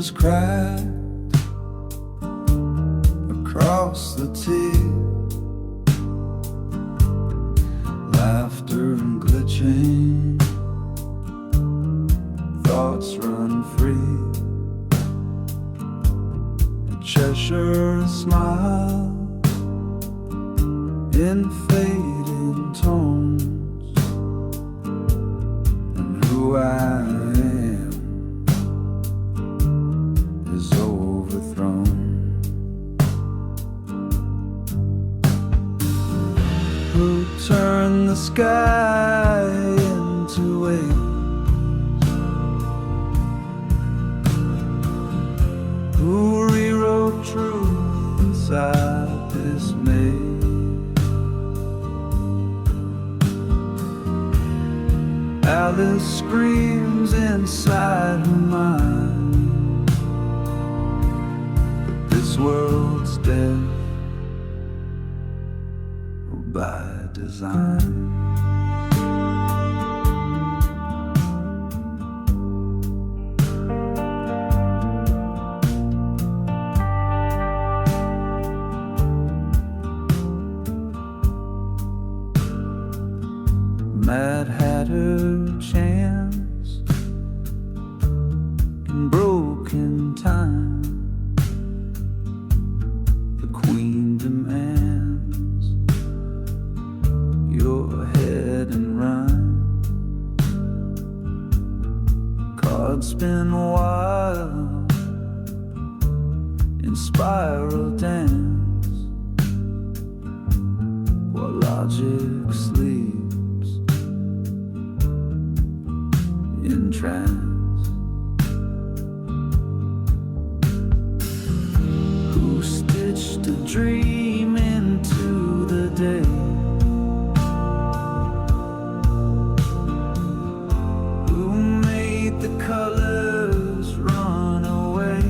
was cracked across the tear, laughter and glitching, thoughts run free. Cheshire smile in fading tones, and who I am is overthrown. Who turned the sky into waves? Who rewrote truth inside this maze? Alice screams inside her mind, but this world's deaf by design. Mad Hatter chants in broken time. The Queen demands your head and rhyme. Cards spin wild in spiral dance, while logic sleeps in trance. Who stitched a dream into the day? Who made the colors run away?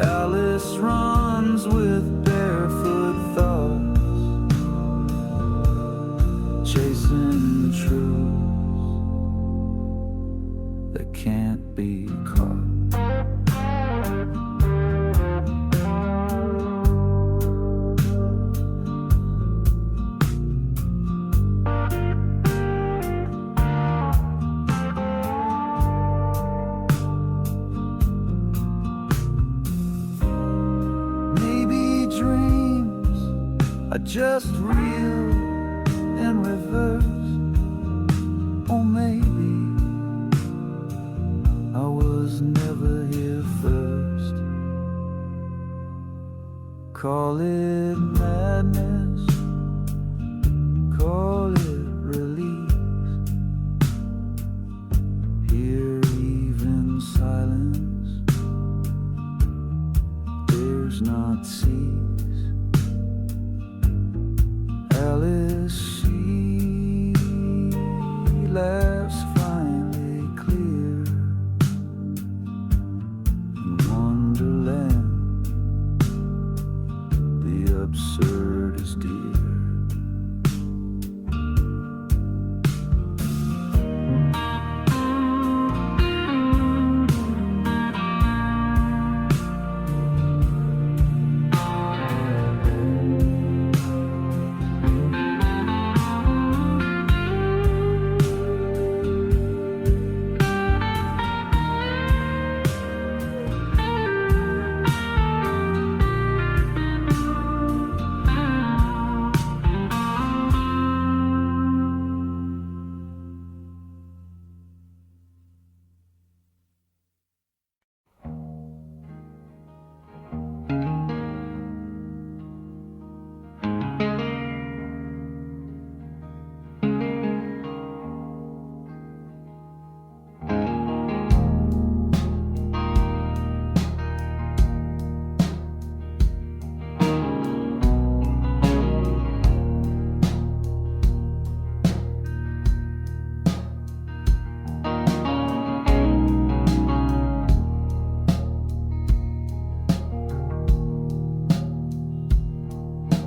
Alice runs with barefoot thoughts, chasing truths that can't be caught. Maybe dreams are just real in reverse, or maybe I was never here first. Call it madness, call it release. Here even silence dares not cease. Alice, she laughs finally clear in Wonderland. The absurd is dear.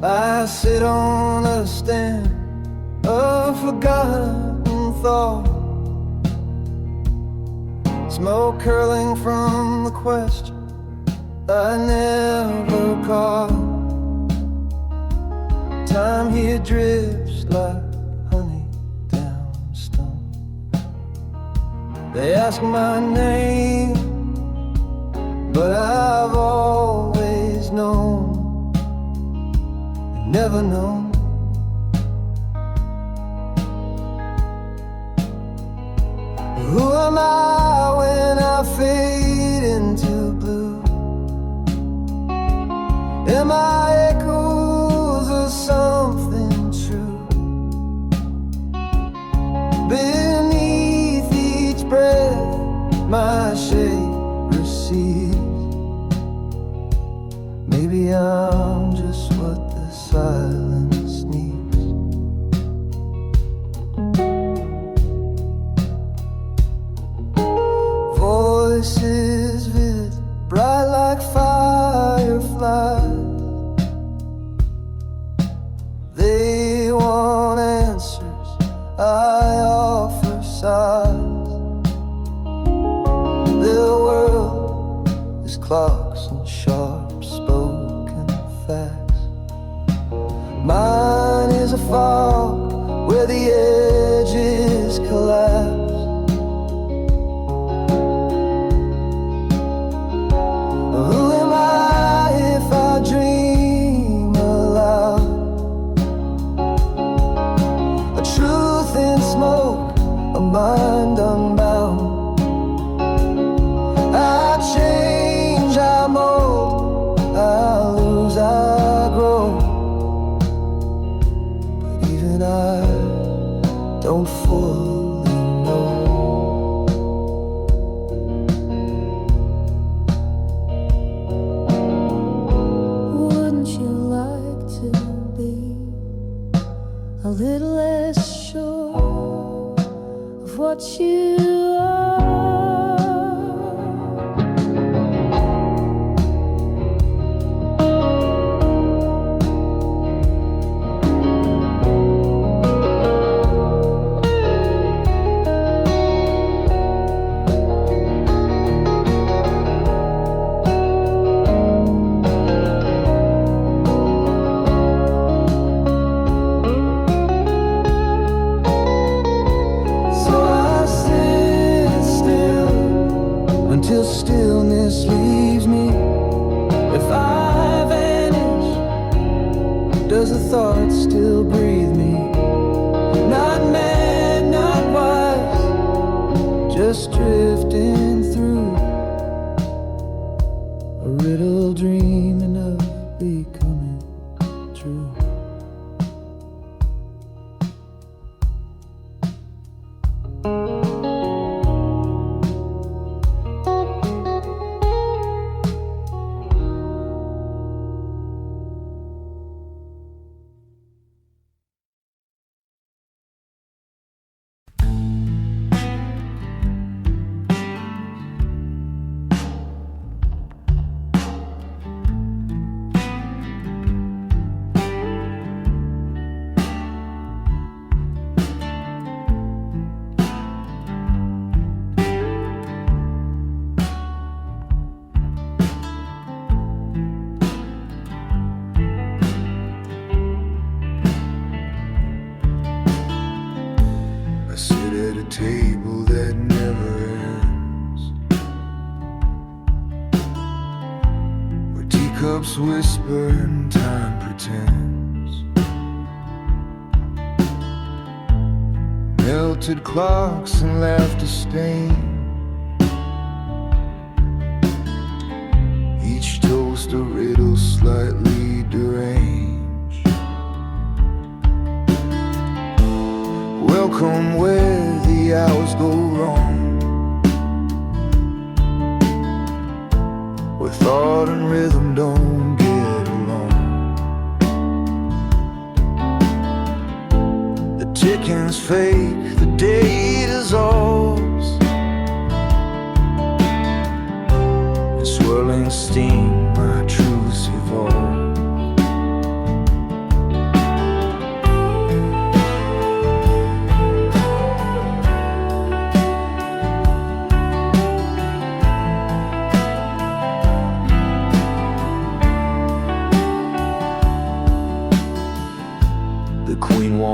I sit on a stand of forgotten thought, Smoke curling from the question I never caught. Time here drips like honey down stone. They ask my name, but I've always known, never known. Who am I when I fade into blue? Am I echoes of something true? Beneath each breath my shape recedes. Maybe I'm just what the silence needs. Voices vivid, bright like fireflies. They want answers, I offer sighs. Their world is clocks and sharp spoken facts. Mine is a fog where the edges collapse. Who am I if I dream aloud? A truth in smoke, a mind unbound. I change, I mold, I lose, I grow. But even I don't fully know. Wouldn't you like to be a little less sure of what you are? Until stillness leaves me. If I vanish, does a thought still breathe me? Not mad, not wise, just drifting through a riddle, dreaming of becoming true. I sit at a table that never ends, where teacups whisper and time pretends. Melted clocks and laughter stain, each toast a riddle slightly deranged. Welcome where the hours go wrong, where thought and rhythm don't get along. The ticking's fake, the day dissolves in swirling steam, my truths evolve.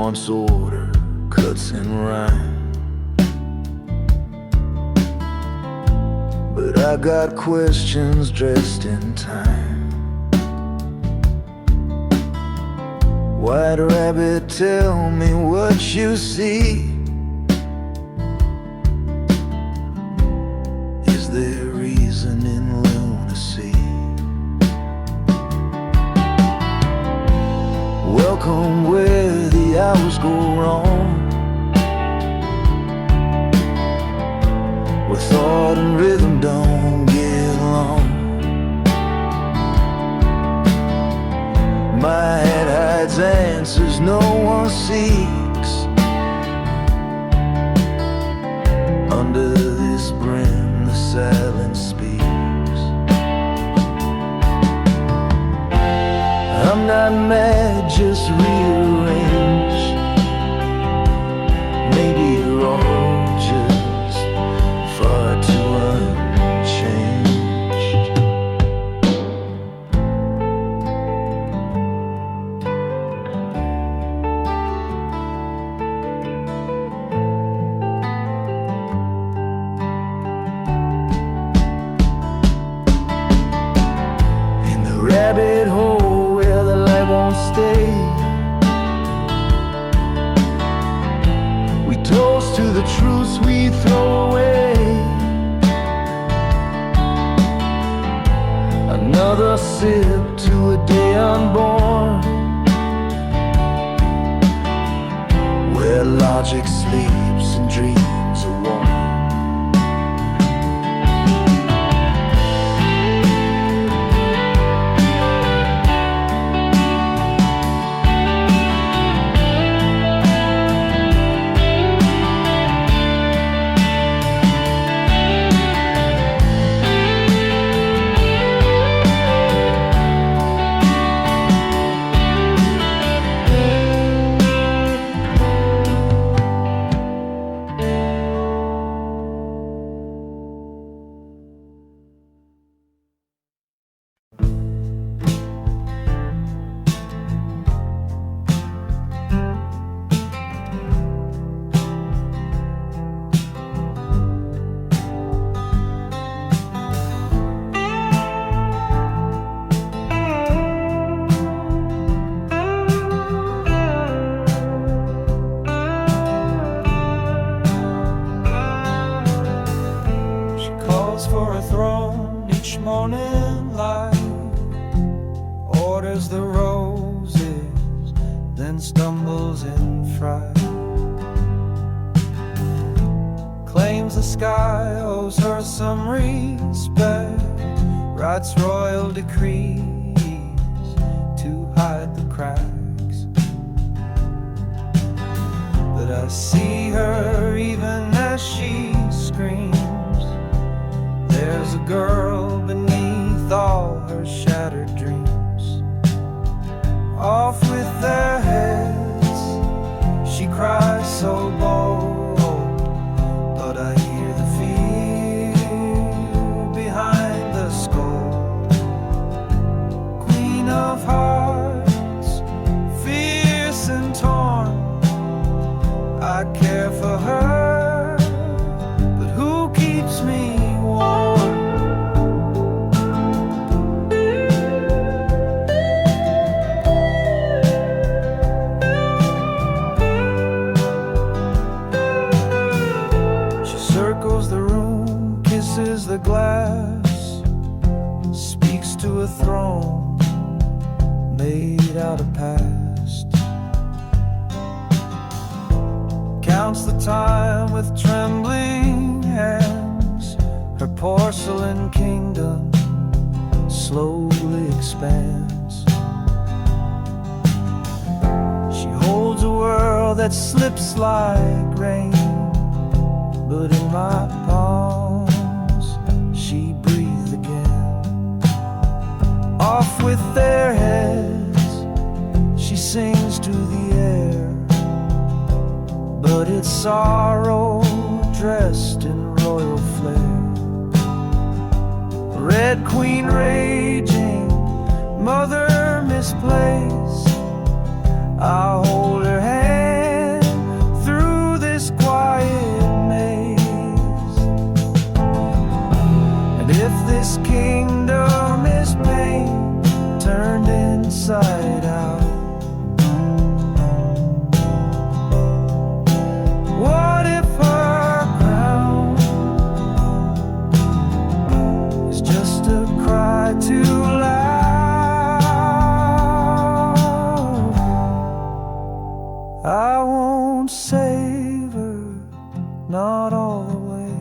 wants order, cuts and rhyme. But I got questions dressed in time. White rabbit, tell me what you see. Is there reason in lunacy? Welcome where the hours go wrong, where thought and rhythm don't get along. My head hides answers no one seeks. Under this brim the silence speaks. I'm not mad, just rearrange. Maybe you're all just far too unchanged. In the rabbit hole where the light won't stay, we toast to the truths we throw away. Another sip to a day unborn, where logic sleeps and dreams are warm. For a throne each morning light, orders the roses, then stumbles in fright. Claims the sky owes her some respect, writes royal decrees to hide the cracks. But I see her even as she screams. There's a girl beneath all her shattered dreams. Off with their heads, she cries so bold, but I hear the fear behind the skull. Queen of hearts, fierce and torn, I care for her, but who keeps me warm? The glass speaks to a throne made out of past. Counts the time with trembling hands. Her porcelain kingdom slowly expands. She holds a world that slips like rain, but in my palm she breathed again. Off with their heads, she sings to the air, but it's sorrow dressed in royal flair. Red Queen raging, mother misplaced, I hold her hand if this kingdom is pain turned inside out? What if her crown is just a cry too loud? I won't save her, not all the way,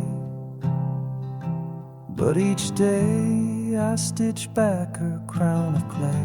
but each day I stitch back her crown of clay.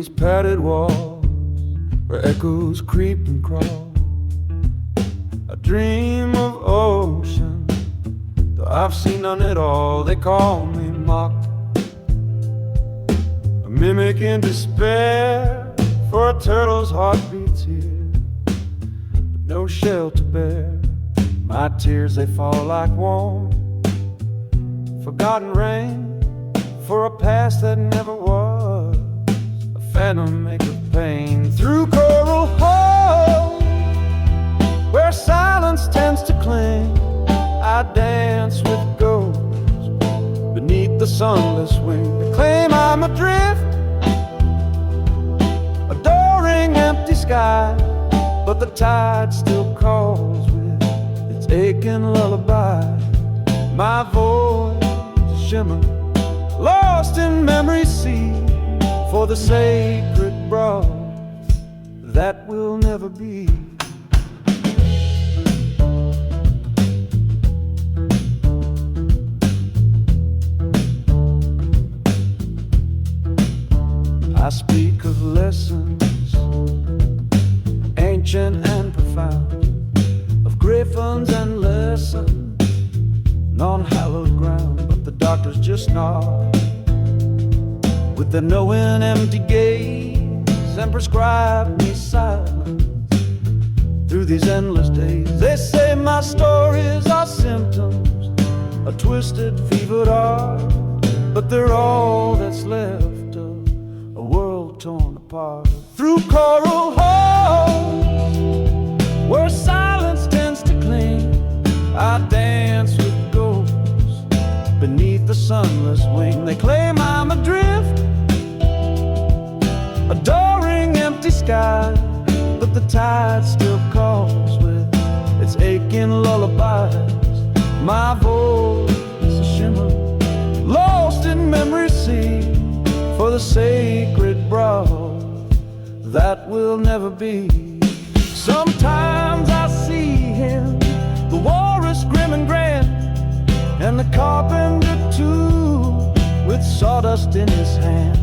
these padded walls where echoes creep and crawl. I dream of ocean, though I've seen none at all. They call me mock, a mimic in despair, for a turtle's heart beats here, but no shell to bear. My tears, they fall like warm forgotten rain, for a past that never was, a phantom make of pain. Through coral halls where silence tends to cling, I dance with ghosts beneath the sunless wing. They claim I'm adrift, adoring empty sky, but the tide still calls with its aching lullaby. My voice shimmer, lost in memory's sea, for the sacred broad that will never be. I speak of lessons ancient and profound, of griffins and lessons on hallowed ground, but the doctors just nod with their knowing empty gaze and prescribe me silence through these endless days. They say my stories are symptoms, a twisted, fevered art, but they're all that's left of a world torn apart. Through coral halls where silence tends to cling, I dance with ghosts beneath the sunless wing. They claim I'm adrift, adoring empty sky, but the tide still calls with its aching lullabies. My voice a shimmer, lost in memory's sea, for the sacred broad that will never be. Sometimes I see him, the walrus grim and grand, and the carpenter too, with sawdust in his hand.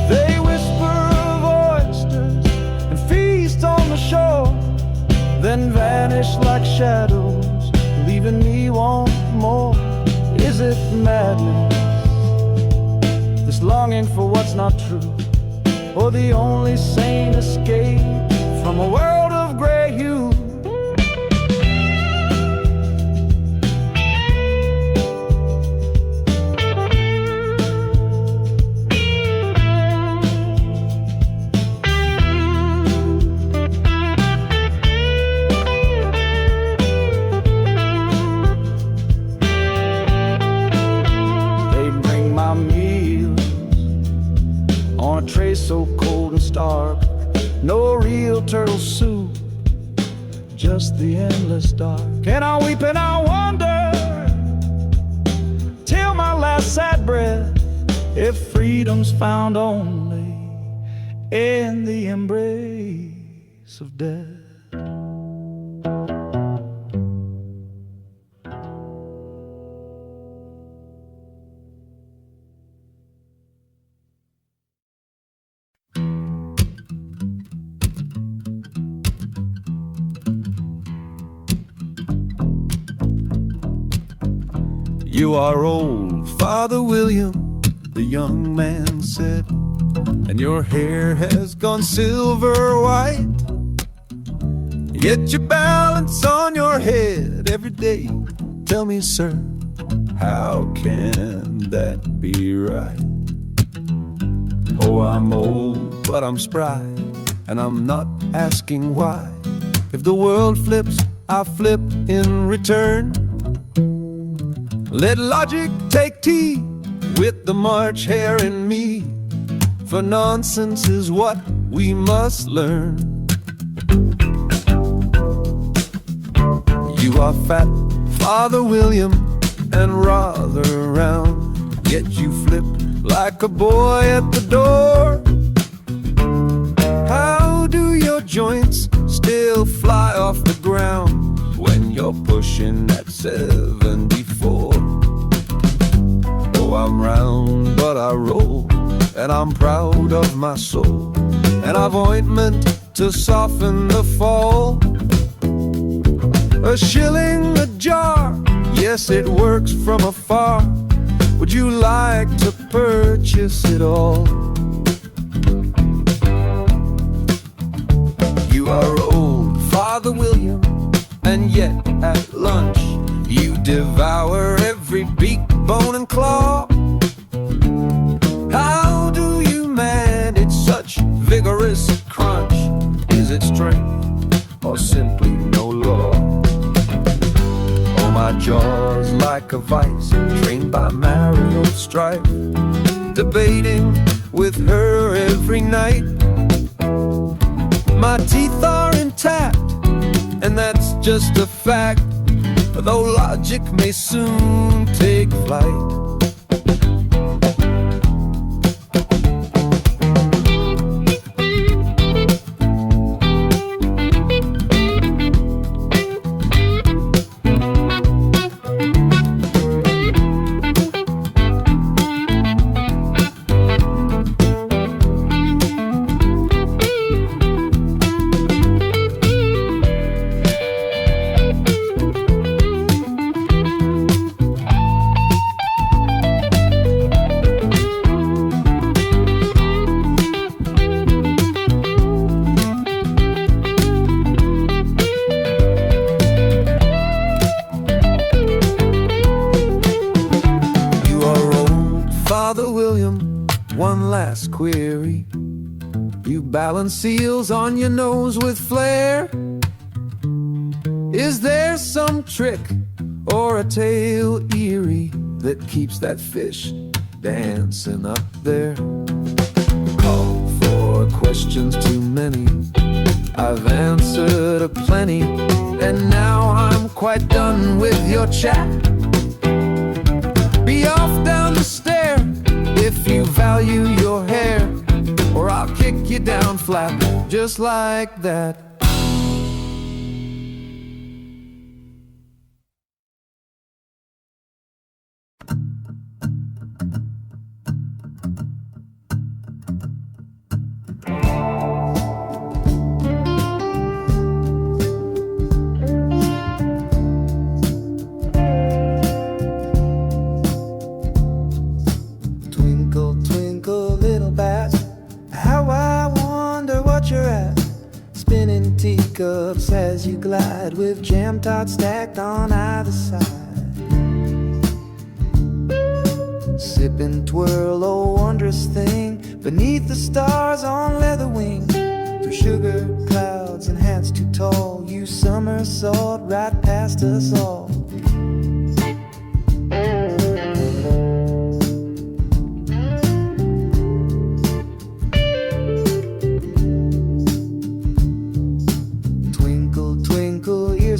They whisper of oysters and feast on the shore, then vanish like shadows, leaving me wanting more. Is it madness, this longing for what's not true, or the only sane escape from a world of gray hue? Tray so cold and stark, no real turtle soup, just the endless dark. And I weep and I wonder till my last sad breath, if freedom's found only in the embrace of death. You are old, Father William, the young man said, and your hair has gone silver white, yet you balance on your head every day. Tell me, sir, how can that be right? Oh, I'm old, but I'm spry, and I'm not asking why. If the world flips, I flip in return. Let logic take tea with the March hare in me, for nonsense is what we must learn. You are fat, Father William, and rather round, yet you flip like a boy at the door. How do your joints still fly off the ground when you're pushing at 74? Oh, I'm round, but I roll, and I'm proud of my soul. And I've ointment to soften the fall. A shilling a jar, yes, it works from afar. Would you like to purchase it all? You are old, Father William, and yet at lunch you devour every beak, bone and claw. How do you manage such vigorous crunch? Is it strength or simply no law? Oh, my jaw's like a vice, trained by marital strife, debating with her every night. My teeth are intact, and that's just a fact, though logic may soon take flight. Father William, one last query. You balance seals on your nose with flair. Is there some trick or a tale eerie that keeps that fish dancing up there? Call for questions too many, I've answered aplenty, and now I'm quite done with your chat. Be off down the stair if you value your hair, or I'll kick you down flat just like that. Teacups as you glide with jam tarts stacked on either side. Sip and twirl, oh wondrous thing, beneath the stars on leather wing. Through sugar clouds and hats too tall, you somersault right past us all.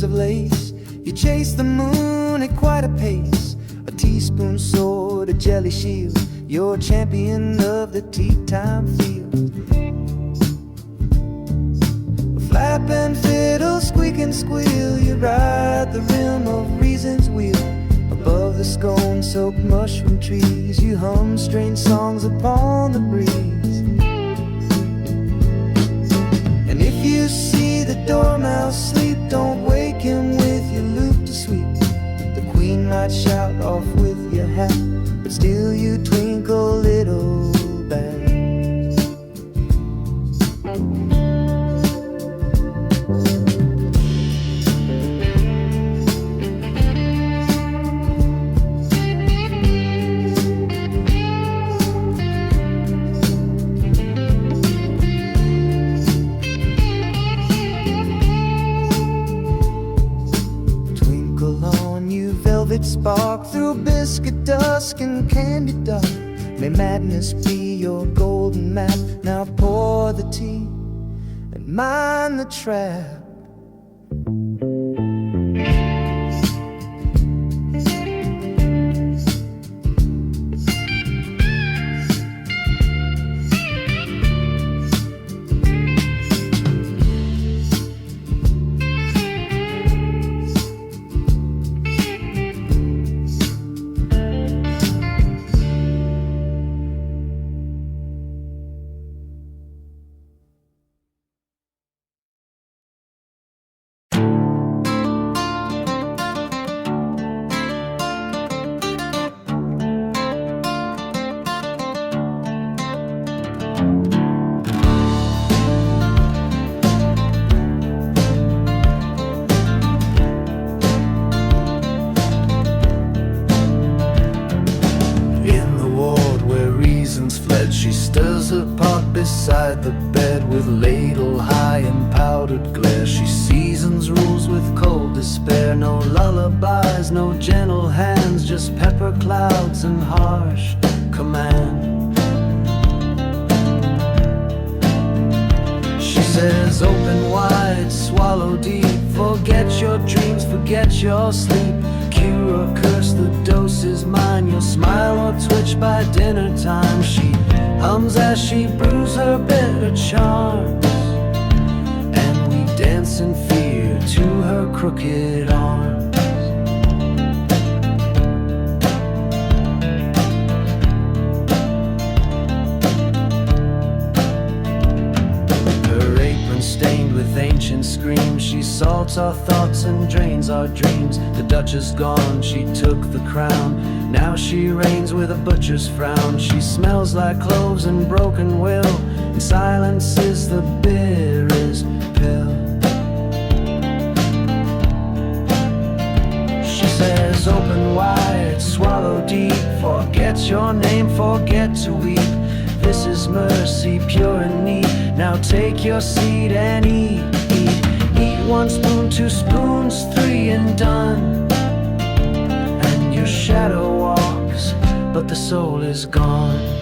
Of lace, you chase the moon at quite a pace. A teaspoon sword, a jelly shield, you're champion of the tea time field. Flap and fiddle, squeak and squeal, you ride the rim of reason's wheel. Above the scone-soaked mushroom trees, you hum strange songs upon the breeze. And if you see the dormouse sleep, don't wake him with your lute to sweep. The queen might shout off with your hat, but still you twinkle little back. Spark through biscuit dusk and candy dark. May madness be your golden map. Now pour the tea and mind the trap. pot beside the bed with ladle high in powdered glare. She seasons rules with cold despair. No lullabies, no gentle hands, just pepper clouds and harsh command. She says, open wide, swallow deep, forget your dreams, forget your sleep. Cure or curse, the dose is mine. You'll smile or twitch by dinner time. She hums as she brews her bitter charms, and we dance in fear to her crooked arms. Stained with ancient screams, she salts our thoughts and drains our dreams. The Duchess gone, she took the crown. Now she reigns with a butcher's frown. She smells like cloves and broken will, and silence is the bitterest pill. She says, open wide, swallow deep, forget your name, forget to weep. This is mercy, pure and neat. Now take your seat and eat, eat. Eat 1 spoon, 2 spoons, 3 and done. And your shadow walks, but the soul is gone.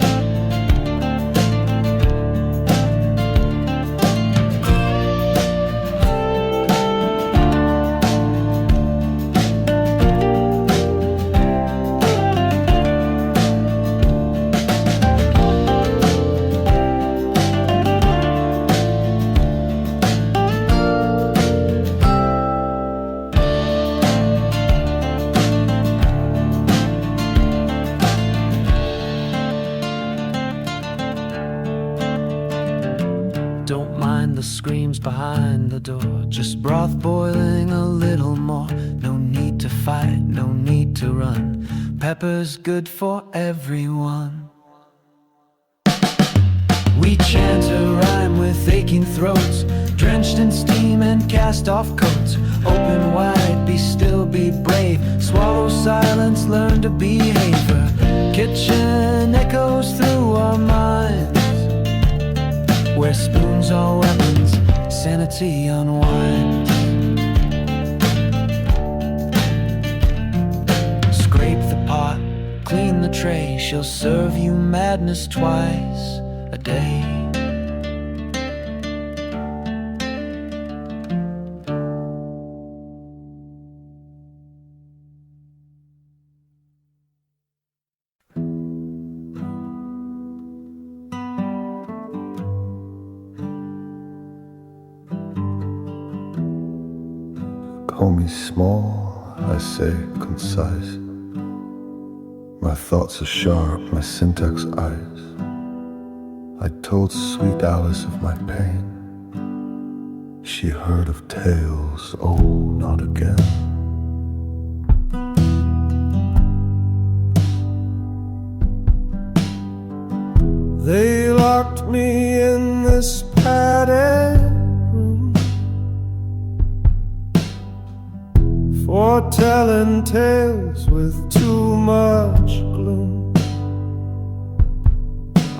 Don't mind the screams behind the door, just broth boiling a little more. No need to fight, no need to run. Pepper's good for everyone. We chant a rhyme with aching throats, drenched in steam and cast off coats. Open wide, be still, be brave. Swallow silence, learn to behave. Her kitchen echoes through our minds, where spoons are weapons, sanity unwinds. Scrape the pot, clean the tray. She'll serve you madness twice a day. Call me small, I say concise. My thoughts are sharp, my syntax eyes. I told sweet Alice of my pain. She heard of tales, oh, not again. They locked me in this padded room for telling tales with too much gloom.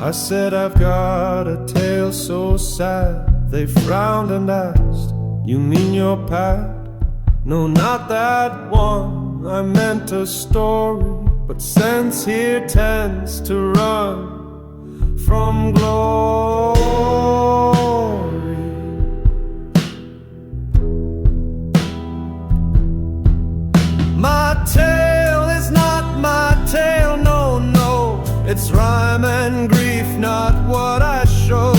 I said, I've got a tale so sad. They frowned and asked, you mean your past? No, not that one, I meant a story. But sense here tends to run from glory. My tale is not my tale, no, no. It's rhyme and grief, not what I show.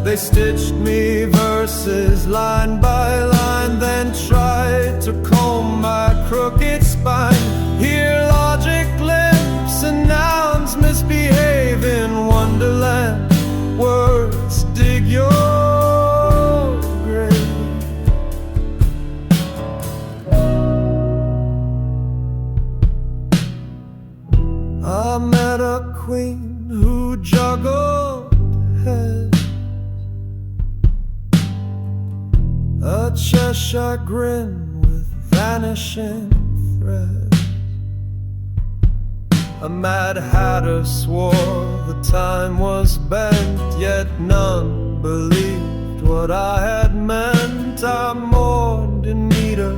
They stitched me verses line by line, then tried to comb my crooked spine. Here logic limps and nouns misbehave in Wonderland. Words dig your grave. I met a queen who juggled heads, a Cheshire grin with vanishing threads. A Mad Hatter swore the time was bent, yet none believed what I had meant. I mourned Anita,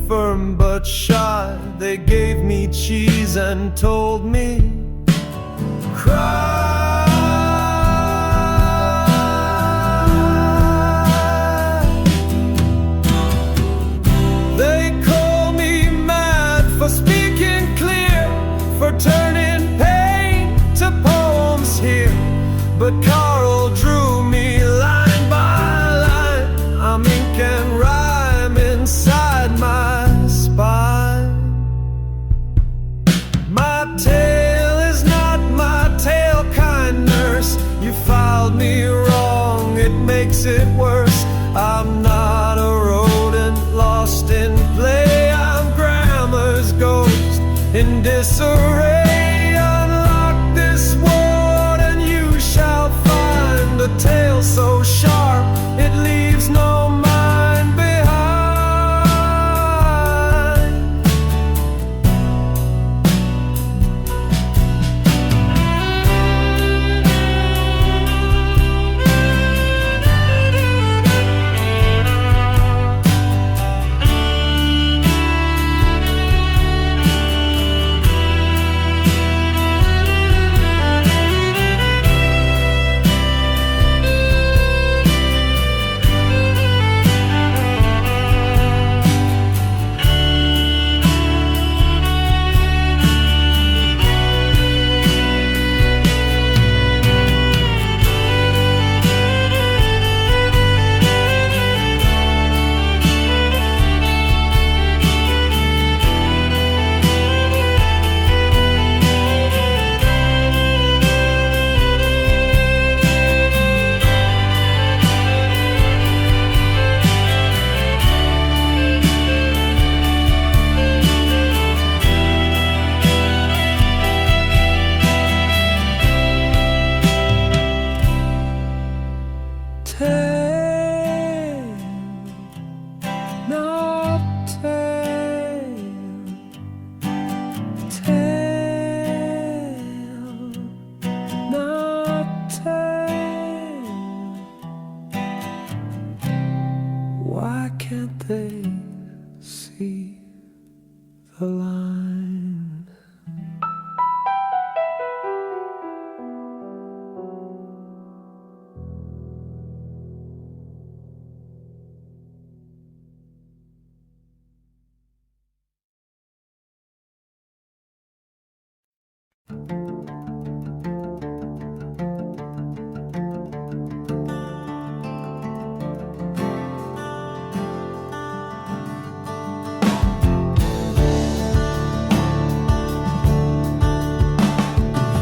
firm but shy. They gave me cheese and told me, cry. They call me mad for speaking clear, for turning pain to poems here. But Carroll drew me line by line. I'm ink and rhyme inside my spine. My tale is not my tale, kind nurse. You filed me wrong, it makes it worse. I'm not a rodent lost in play. I'm grammar's ghost in disarray. Unlock this ward and you shall find a tale so sharp it leaves no mind behind. Why can't they see the line?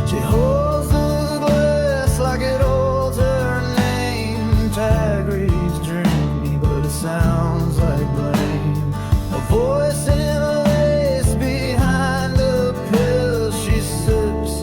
She holds the glass like it holds her name. Tag reads dreamy, but it sounds like blame. A voice in a lace behind the pill she sips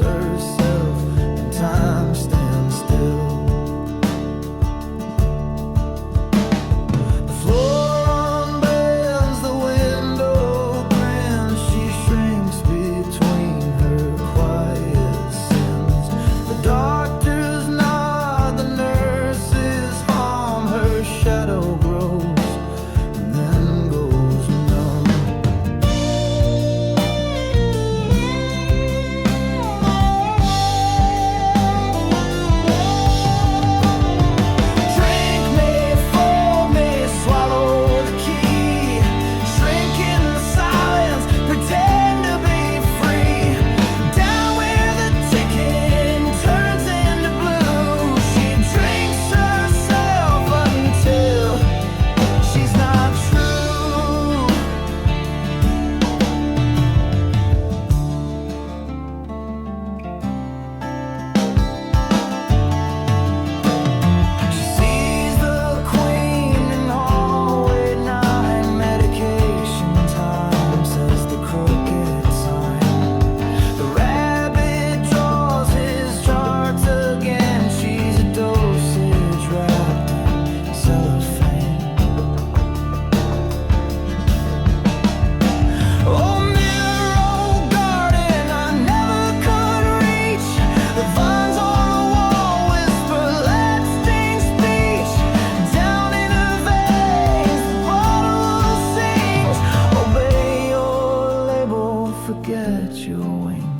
forget your wings.